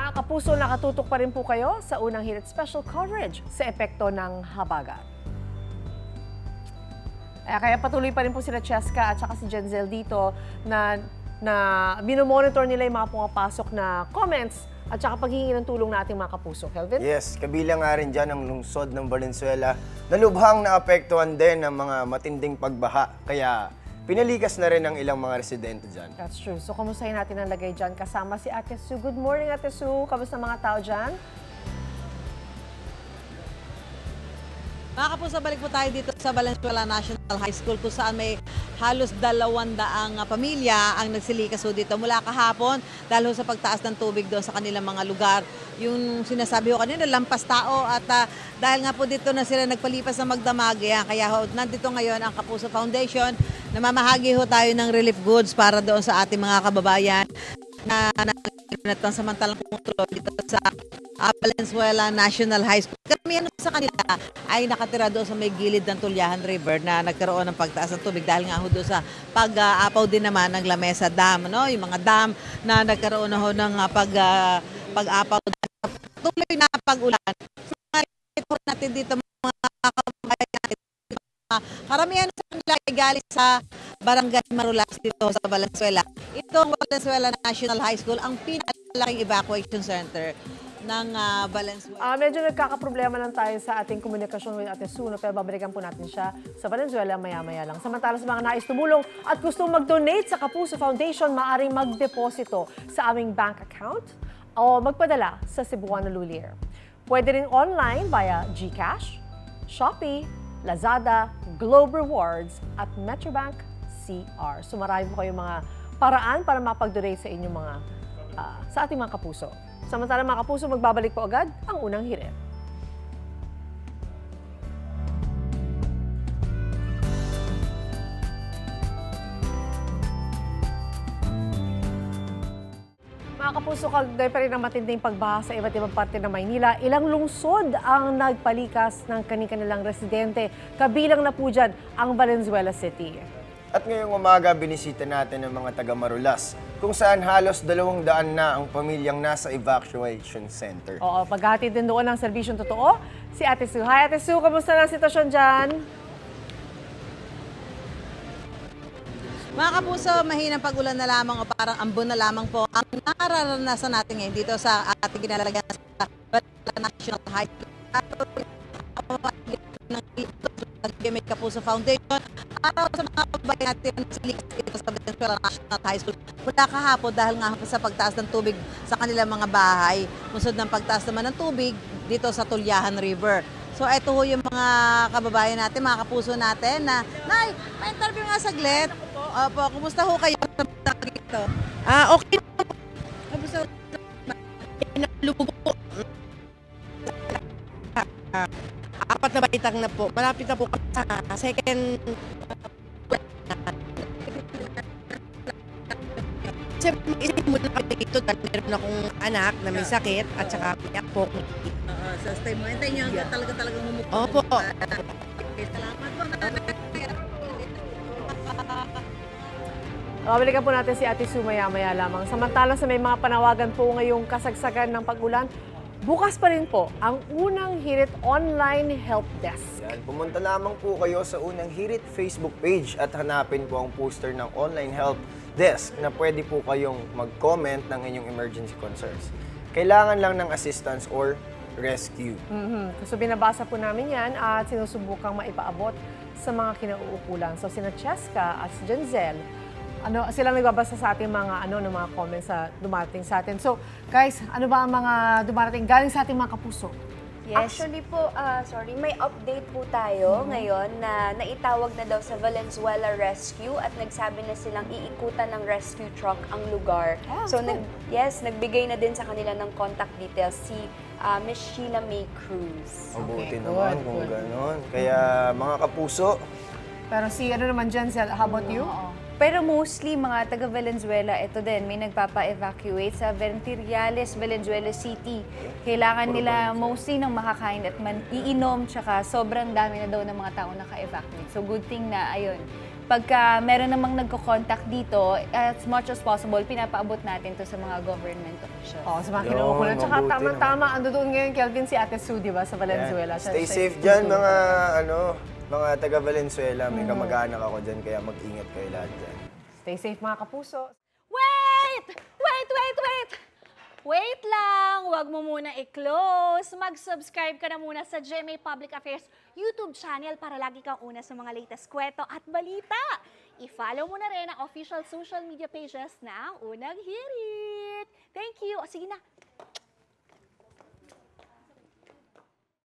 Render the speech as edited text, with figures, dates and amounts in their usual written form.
Mga kapuso, nakatutok pa rin po kayo sa unang hirit special coverage sa epekto ng habagat. Kaya patuloy pa rin po sila Cheska at saka si Jenzel dito na binomonitor nila yung mga pumapasok na comments at saka paghingi ng tulong na ating mga kapuso. Kelvin? Yes, kabilang nga rin dyan ang lungsod ng Valenzuela na lubhang naapektuhan din ng mga matinding pagbaha. Kaya pinalikas na rin ang ilang mga residente dyan. That's true. So, kamustahin natin ang lagay dyan? Kasama si Ate Sue. Good morning, Ate Sue. Kamusta mga tao dyan? Mga kapuso, balik po tayo dito sa Valenzuela National High School kung saan may halos 200 pamilya ang nagsilikas ho dito mula kahapon dahil ho sa pagtaas ng tubig doon sa kanilang mga lugar. Yung sinasabi ho kanina, lampas tao at dahil nga po dito na sila nagpalipas na magdamag, kaya ho, nandito ngayon ang Kapuso Foundation. Namamahagi ho tayo ng relief goods para doon sa ating mga kababayan na samantalang pumutuloy dito sa Valenzuela National High School. Karamihan sa kanila ay nakatira doon sa may gilid ng Tulyahan River na nagkaroon ng pagtaas ng tubig dahil nga ho doon sa pag-aapaw din naman ng Lamesa Dam, no? Yung mga dam na nagkaroon na ho ng pag-aapaw. Tuloy na pag-ulan. So, natin dito mga kababayan natin. Karamihan sa kanila ay galing sa Barangay Marulas dito sa Valenzuela. Itong Valenzuela National High School ang pinakalaking evacuation center ng Valenzuela. Medyo nagkakaproblema lang tayo sa ating komunikasyon with Ate Sue, pero babalikan po natin siya sa Valenzuela maya-maya lang. Samantala sa mga nais tumulong at gustong mag-donate sa Kapuso Foundation, maaaring magdeposito sa aming bank account o magpadala sa Cebuano Lulier. Pwede rin online via GCash, Shopee, Lazada, Globe Rewards at Metrobank CR. So marami po kayong mga paraan para mapag-donate sa inyong mga sa ating mga kapuso. Samantala mga kapuso, magbabalik po agad ang unang hirit. Mga kapuso, kagday pa rin ang matinding pagbaha sa iba't ibang parte ng Maynila. Ilang lungsod ang nagpalikas ng kanilang residente. Kabilang na po dyan ang Valenzuela City. At ngayong umaga, binisita natin ang mga taga Marulas, kung saan halos 200 na ang pamilyang nasa evacuation center. Oo, paghatid din doon ng serbisyong totoo, si Ate Sue. Hi Ate Sue, kamusta na ang sitwasyon dyan? Mga kapuso, mahinang pag-ulan na lamang o parang ambon na lamang po ang nararanasan natin ngayon dito sa ating ginalagyan sa National High School. Ng Kapuso Foundation para sa mga kababayan natin na silikas dito sa Valenzuela National High School. Mula kahapon dahil nga sa pagtaas ng tubig sa kanilang mga bahay, musod ng pagtaas naman ng tubig dito sa Tulyahan River. So ito ho yung mga kababayan natin, mga kapuso natin na, Nay, may interview nga saglit. Opo, kumusta ho kayo sa dito? Okay. Kamusta ho? Lubo. Apat na baitang na po. Malapit na po sa second. Siyempre, mag-isip muna kami dito dahil meron akong anak na may sakit at saka piyak po. Sa stay mo, hintayin nyo talagang humukot. Opo. Okay, salamat po. Babalikan po natin si Ate Sue maya-maya lamang. Samantala sa may mga panawagan po ngayong kasagsagan ng pag-ulan, bukas pa rin po ang unang hirit online help desk. Yan, pumunta lamang po kayo sa unang hirit Facebook page at hanapin po ang poster ng online help desk na pwede po kayong mag-comment ng inyong emergency concerns. Kailangan lang ng assistance or rescue. So binabasa po namin yan at sinusubukang maipaabot sa mga kinauukulan. So sina Cheska at si Jenzel, sila nagbabasa sa ating mga mga comments sa dumating sa atin. So, guys, ano ba ang mga dumarating galing sa ating mga kapuso? Yes. Actually po, may update po tayo ngayon na naitawag na daw sa Valenzuela Rescue at nagsabi na silang iikutan ng rescue truck ang lugar. So, nagbigay na din sa kanila ng contact details si Miss Sheila May Cruz. Mabuti naman kung gano'n. Kaya mga kapuso. Pero si naman Jenzel, how about you? Pero mostly mga taga Valenzuela, ito din, may nagpapa-evacuate sa Ventirales, Valenzuela City. Kailangan nila mostly ng makakain at iinom, tsaka sobrang dami na daw ng mga tao naka-evacuate. So good thing na, ayun, pagka meron namang nagko-contact dito, as much as possible, pinapaabot natin to sa mga government officials. Oo, sa mga Yun, kinukulan. Tsaka mabuti tama-tama, ando doon ngayon, Kelvin, si Ate Sue, di ba, sa Valenzuela. Yan. Stay safe dyan, mga taga Valenzuela. May kamag-anak ako dyan, kaya mag-ingat kayo lahat dyan. Stay safe, mga kapuso. Wait! Wait, wait, wait! Wait lang! Huwag mo muna i-close. Mag-subscribe ka na muna sa GMA Public Affairs YouTube channel para lagi kang una sa mga latest kwento at balita. I-follow mo na rin ang official social media pages ng Unang Hirit. Thank you. O, sige na.